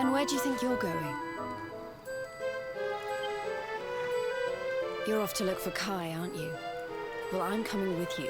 And where do you think you're going? You're off to look for Kai, aren't you? Well, I'm coming with you.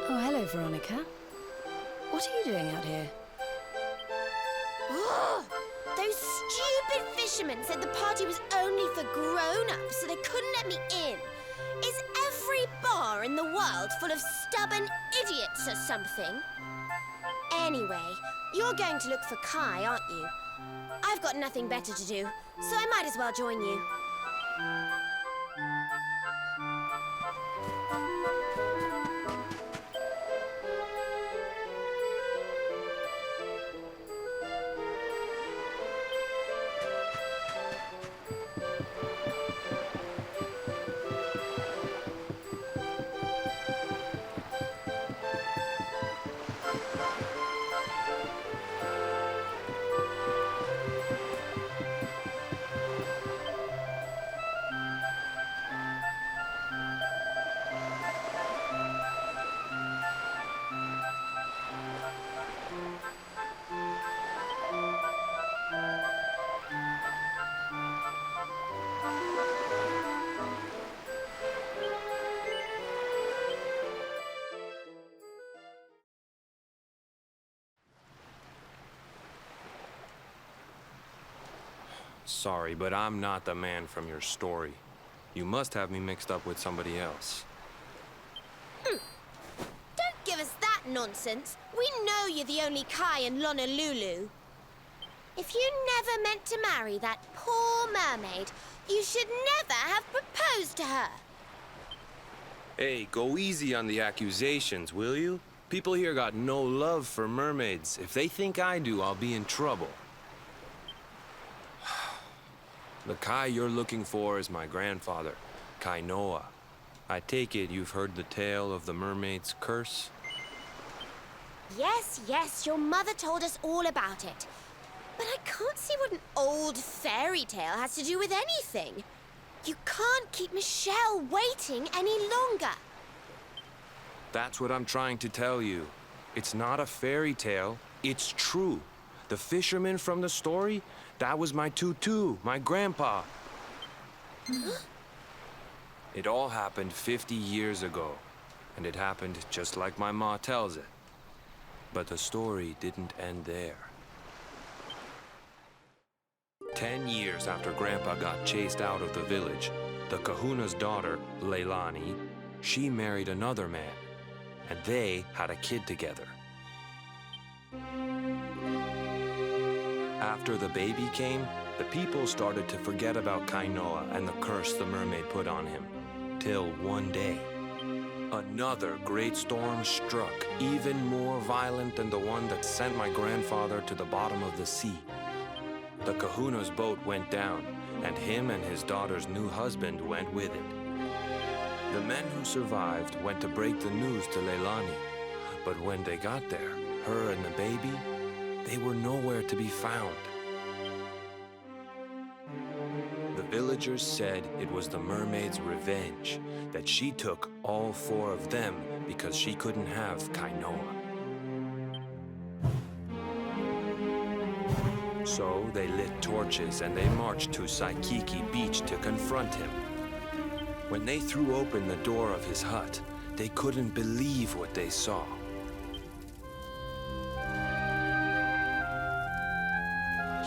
Oh, hello, Veronica. What are you doing out here? Oh, those stupid fishermen said the party was only for grown-ups, so they couldn't let me in. Is every bar in the world full of stubborn idiots or something? Anyway, you're going to look for Kai, aren't you? I've got nothing better to do, so I might as well join you. Sorry, but I'm not the man from your story. You must have me mixed up with somebody else. Don't give us that nonsense. We know you're the only Kai in Honolulu. If you never meant to marry that poor mermaid, you should never have proposed to her. Hey, go easy on the accusations, will you? People here got no love for mermaids. If they think I do, I'll be in trouble. The Kai you're looking for is my grandfather, Kai Noah. I take it you've heard the tale of the mermaid's curse? Yes, your mother told us all about it. But I can't see what an old fairy tale has to do with anything. You can't keep Michelle waiting any longer. That's what I'm trying to tell you. It's not a fairy tale, it's true. The fisherman from the story, that was my tutu, my grandpa. It all happened 50 years ago, and it happened just like my ma tells it. But the story didn't end there. 10 years after Grandpa got chased out of the village, the kahuna's daughter, Leilani, she married another man, and they had a kid together. After the baby came, the people started to forget about Kainoa and the curse the mermaid put on him. Till one day, another great storm struck, even more violent than the one that sent my grandfather to the bottom of the sea. The kahuna's boat went down, and him and his daughter's new husband went with it. The men who survived went to break the news to Leilani, but when they got there, her and the baby, they were nowhere to be found. The villagers said it was the mermaid's revenge, that she took all 4 of them because she couldn't have Kainoa. So they lit torches and they marched to Saikiki Beach to confront him. When they threw open the door of his hut, they couldn't believe what they saw.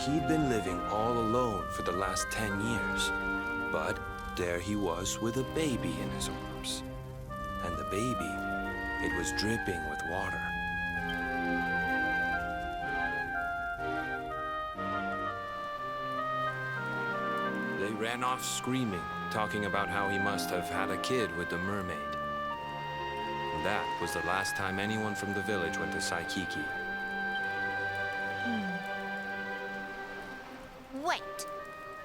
He'd been living all alone for the last 10 years, but there he was with a baby in his arms. And the baby, it was dripping with water. They ran off screaming, talking about how he must have had a kid with the mermaid. And that was the last time anyone from the village went to Saikiki. Wait,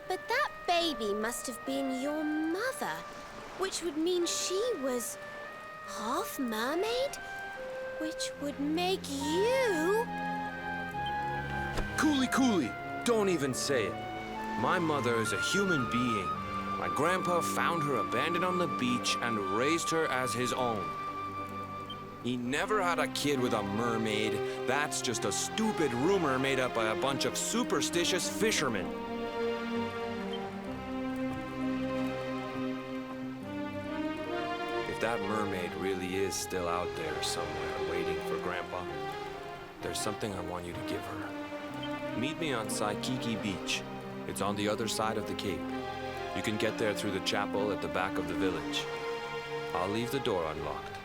but that baby must have been your mother, which would mean she was half mermaid, which would make you... Cooley, don't even say it. My mother is a human being. My grandpa found her abandoned on the beach and raised her as his own. He never had a kid with a mermaid. That's just a stupid rumor made up by a bunch of superstitious fishermen. If that mermaid really is still out there somewhere waiting for Grandpa, there's something I want you to give her. Meet me on Saikiki Beach. It's on the other side of the cape. You can get there through the chapel at the back of the village. I'll leave the door unlocked.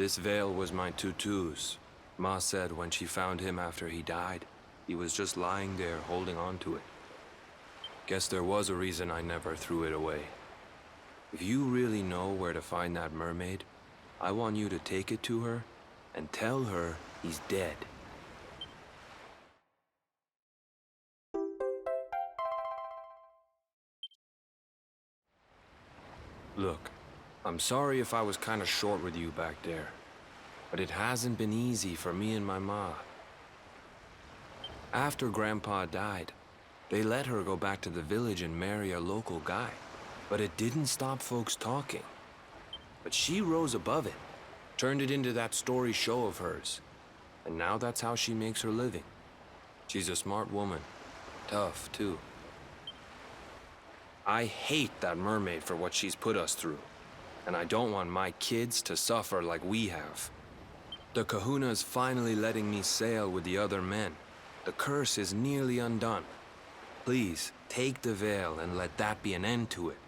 This veil was my tutu's. Ma said when she found him after he died, he was just lying there holding on to it. Guess there was a reason I never threw it away. If you really know where to find that mermaid, I want you to take it to her and tell her he's dead. Look, I'm sorry if I was kinda short with you back there, but it hasn't been easy for me and my ma. After Grandpa died, they let her go back to the village and marry a local guy, but it didn't stop folks talking. But she rose above it, turned it into that story show of hers, and now that's how she makes her living. She's a smart woman, tough too. I hate that mermaid for what she's put us through. And I don't want my kids to suffer like we have. The kahuna's finally letting me sail with the other men. The curse is nearly undone. Please, take the veil and let that be an end to it.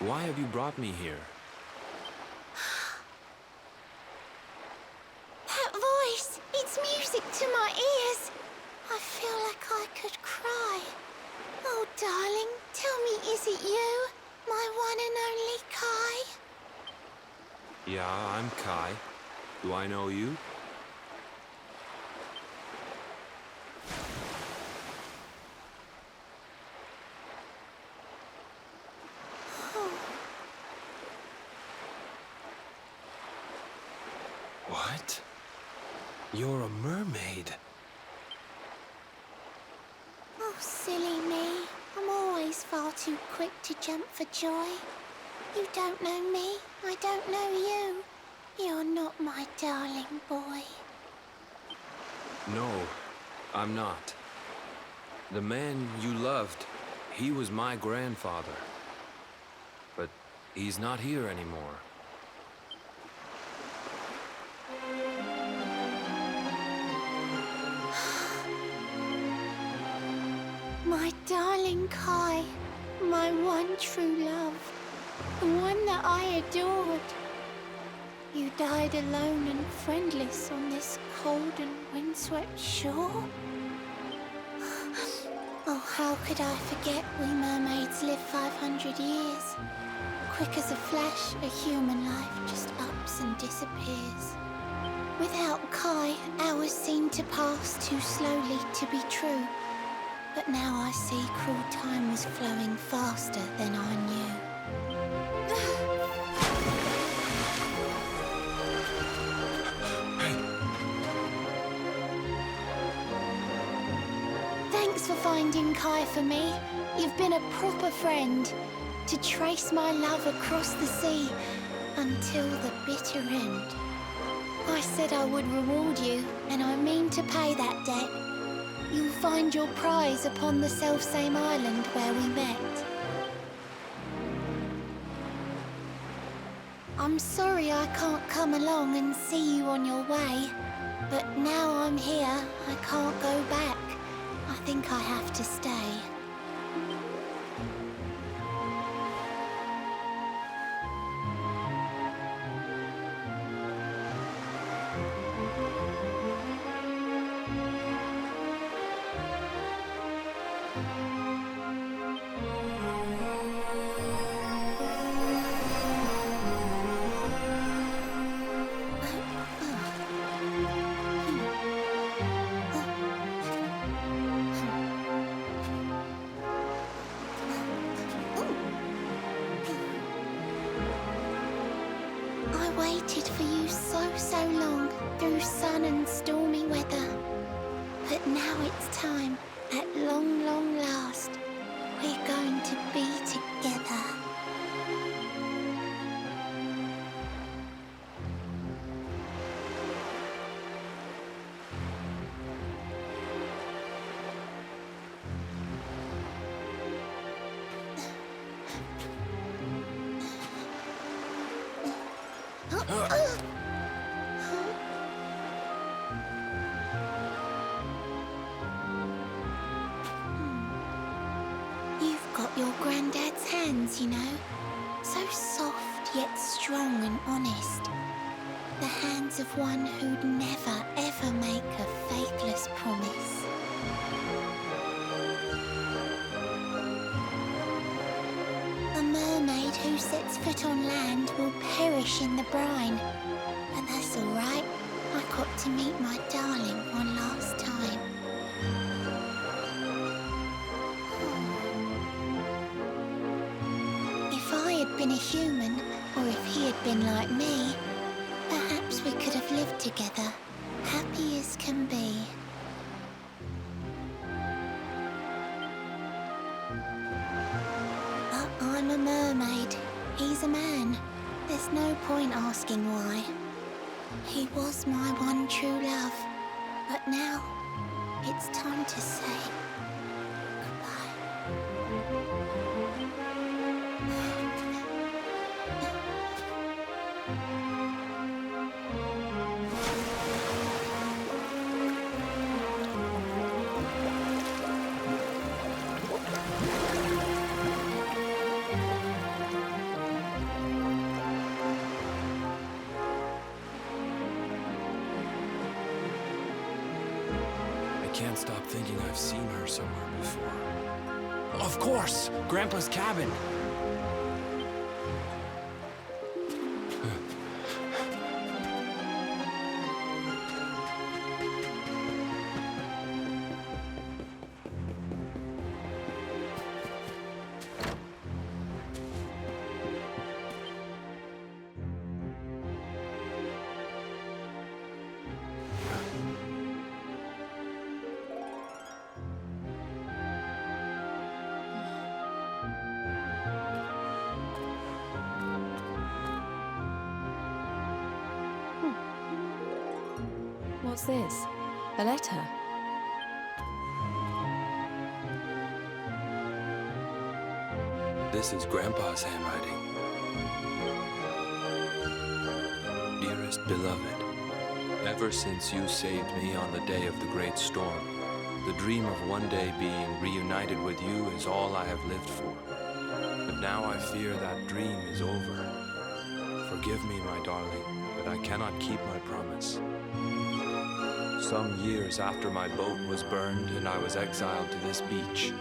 Why have you brought me here? That voice! It's music to my ears. I feel like I could cry. Oh, darling, tell me, is it you? My one and only Kai? Yeah, I'm Kai. Do I know you? What? You're a mermaid. Oh, silly me. I'm always far too quick to jump for joy. You don't know me, I don't know you. You're not my darling boy. No, I'm not. The man you loved, he was my grandfather. But he's not here anymore. My darling Kai, my one true love, the one that I adored. You died alone and friendless on this cold and windswept shore? Oh, how could I forget we mermaids live 500 years? Quick as a flash, a human life just ups and disappears. Without Kai, hours seem to pass too slowly to be true. But now I see cruel time was flowing faster than I knew. Thanks for finding Kai for me. You've been a proper friend. To trace my love across the sea until the bitter end. I said I would reward you, and I mean to pay that debt. You'll find your prize upon the selfsame island where we met. I'm sorry I can't come along and see you on your way, but now I'm here, I can't go back. I think I have to stay. I waited for you so long, through sun and stormy weather. But now it's time, at long last, we're going to be together. You've got your granddad's hands, you know. So soft yet strong and honest. The hands of one who'd never ever make a faithless promise. A mermaid who sets foot on land will perish in the brine. But that's all right. I got to meet my darling one last time. If I had been a human, or if he had been like me, perhaps we could have lived together, happy as can be. But I'm a mermaid. He's a man. There's no point asking why. He was my one true love. But now, it's time to say goodbye. stop thinking I've seen her somewhere before. Of course! Grandpa's cabin! What's this? A letter? This is Grandpa's handwriting. Dearest beloved, ever since you saved me on the day of the great storm, the dream of one day being reunited with you is all I have lived for. But now I fear that dream is over. Forgive me, my darling, but I cannot keep my promise. Some years after my boat was burned and I was exiled to this beach,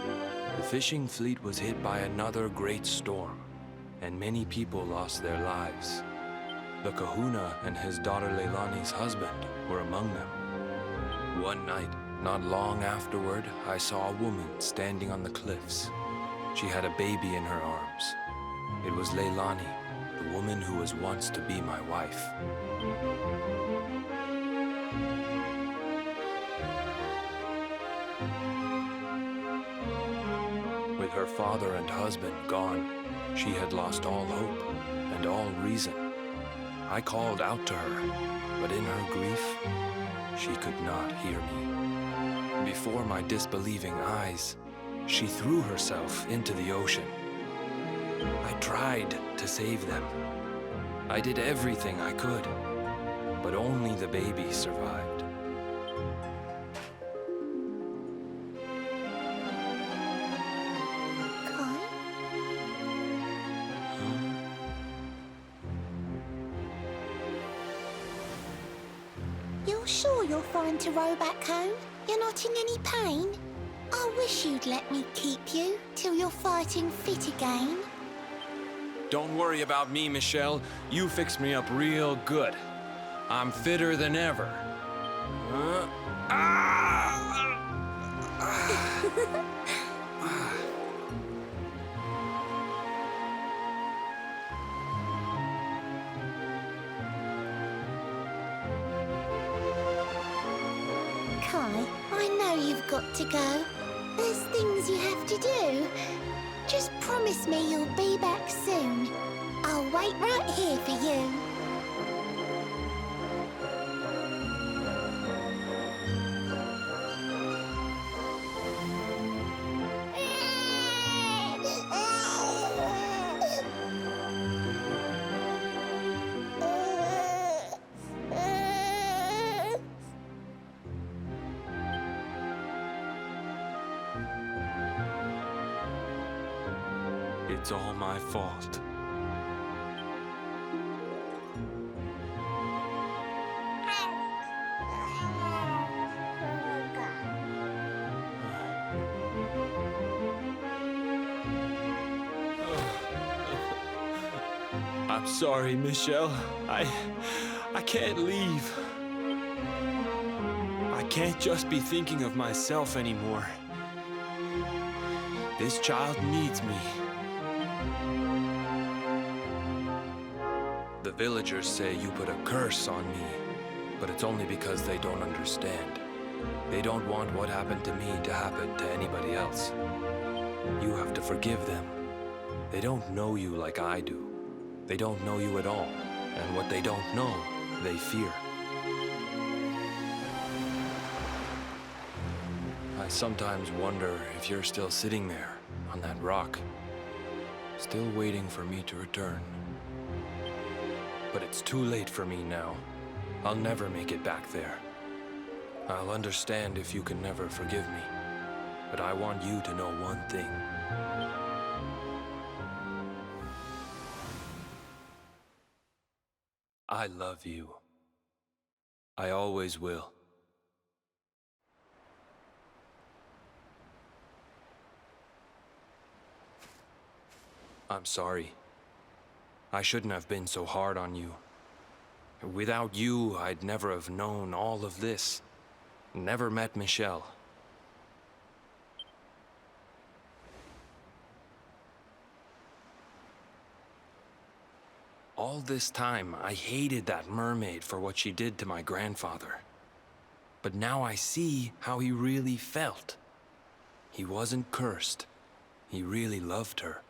the fishing fleet was hit by another great storm, and many people lost their lives. The kahuna and his daughter Leilani's husband were among them. One night, not long afterward, I saw a woman standing on the cliffs. She had a baby in her arms. It was Leilani, the woman who was once to be my wife. With her father and husband gone, she had lost all hope and all reason. I called out to her, but in her grief, she could not hear me. Before my disbelieving eyes, she threw herself into the ocean. I tried to save them. I did everything I could, but only the baby survived. You're sure you're fine to row back home? You're not in any pain? I wish you'd let me keep you till you're fighting fit again. Don't worry about me, Michelle. You fixed me up real good. I'm fitter than ever. Kai, I know you've got to go. There's things you have to do. Just promise me you'll be back soon. I'll wait right here for you. It's all my fault. I'm sorry, Michelle. I can't leave. I can't just be thinking of myself anymore. This child needs me. The villagers say you put a curse on me, but it's only because they don't understand. They don't want what happened to me to happen to anybody else. You have to forgive them. They don't know you like I do. They don't know you at all, and what they don't know, they fear. I sometimes wonder if you're still sitting there, on that rock, still waiting for me to return. But it's too late for me now. I'll never make it back there. I'll understand if you can never forgive me, but I want you to know one thing. I love you. I always will. I'm sorry. I shouldn't have been so hard on you. Without you, I'd never have known all of this. Never met Michelle. All this time, I hated that mermaid for what she did to my grandfather. But now I see how he really felt. He wasn't cursed. He really loved her.